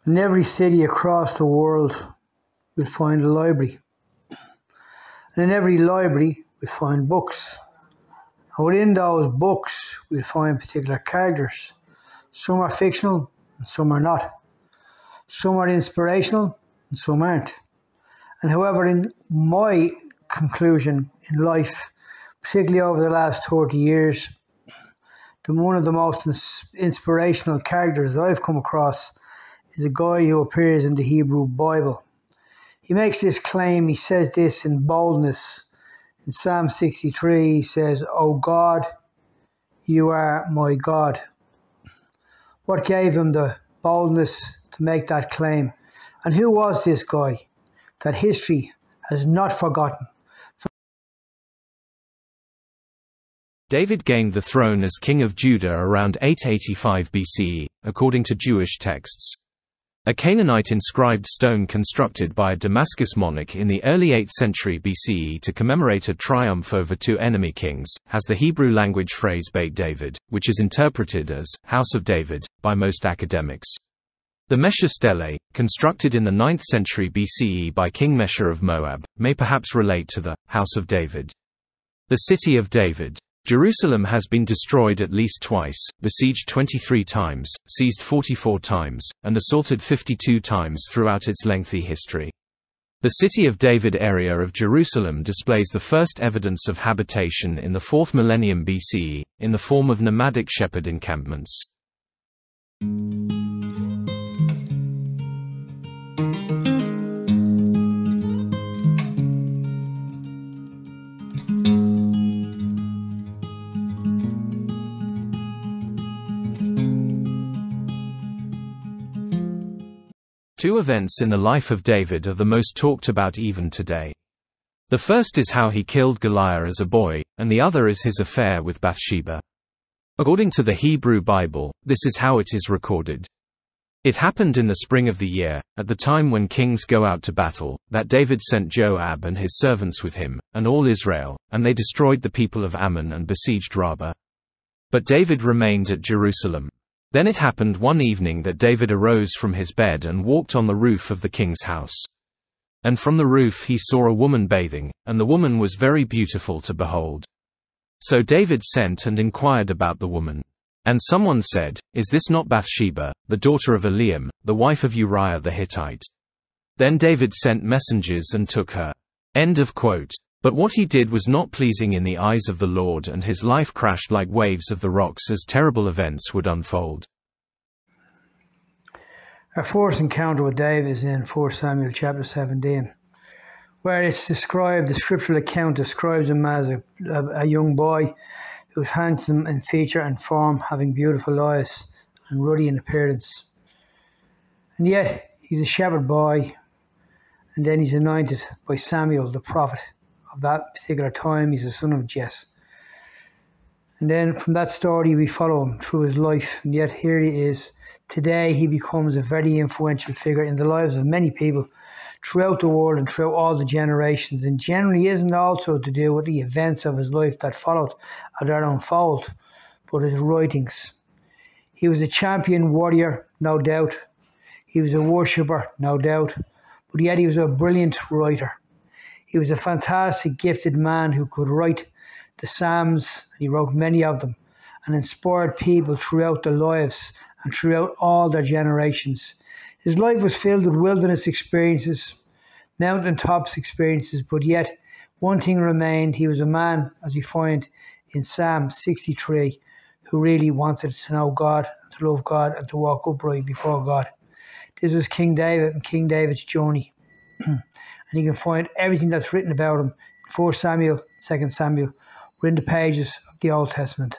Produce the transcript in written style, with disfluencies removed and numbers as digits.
In every city across the world, we'll find a library. And in every library, we'll find books. And within those books, we'll find particular characters. Some are fictional and some are not. Some are inspirational and some aren't. And however, in my conclusion in life, particularly over the last 30 years, one of the most inspirational characters I've come across is a guy who appears in the Hebrew Bible. He makes this claim, he says this in boldness. In Psalm 63, he says, "O God, you are my God." What gave him the boldness to make that claim? And who was this guy that history has not forgotten? David gained the throne as king of Judah around 885 BCE, according to Jewish texts. A Canaanite inscribed stone constructed by a Damascus monarch in the early 8th century BCE to commemorate a triumph over two enemy kings, has the Hebrew language phrase Beit David, which is interpreted as House of David by most academics. The Mesha stele, constructed in the 9th century BCE by King Mesha of Moab, may perhaps relate to the House of David. The City of David. Jerusalem has been destroyed at least twice, besieged 23 times, seized 44 times, and assaulted 52 times throughout its lengthy history. The City of David area of Jerusalem displays the first evidence of habitation in the 4th millennium BCE, in the form of nomadic shepherd encampments. Two events in the life of David are the most talked about even today. The first is how he killed Goliath as a boy, and the other is his affair with Bathsheba. According to the Hebrew Bible, this is how it is recorded. It happened in the spring of the year, at the time when kings go out to battle, that David sent Joab and his servants with him, and all Israel, and they destroyed the people of Ammon and besieged Rabbah. But David remained at Jerusalem. Then it happened one evening that David arose from his bed and walked on the roof of the king's house. And from the roof he saw a woman bathing, and the woman was very beautiful to behold. So David sent and inquired about the woman. And someone said, "Is this not Bathsheba, the daughter of Eliam, the wife of Uriah the Hittite?" Then David sent messengers and took her. End of quote. But what he did was not pleasing in the eyes of the Lord, and his life crashed like waves of the rocks as terrible events would unfold. Our first encounter with David is in 1 Samuel chapter 17, where it's described, the scriptural account describes him as a young boy who was handsome in feature and form, having beautiful eyes and ruddy in appearance. And yet, he's a shepherd boy, and then he's anointed by Samuel, the prophet of that particular time. He's the son of Jesse. And then from that story we follow him through his life, and yet here he is. Today he becomes a very influential figure in the lives of many people throughout the world and throughout all the generations, and generally isn't also to do with the events of his life that followed or that unfold, but his writings. He was a champion warrior, no doubt. He was a worshipper, no doubt. But yet he was a brilliant writer. He was a fantastic, gifted man who could write the Psalms, and he wrote many of them, and inspired people throughout their lives and throughout all their generations. His life was filled with wilderness experiences, mountaintops experiences, but yet one thing remained. He was a man, as we find in Psalm 63, who really wanted to know God, to love God, and to walk upright before God. This was King David and King David's journey. And you can find everything that's written about him in 1 Samuel, 2 Samuel, were in the pages of the Old Testament.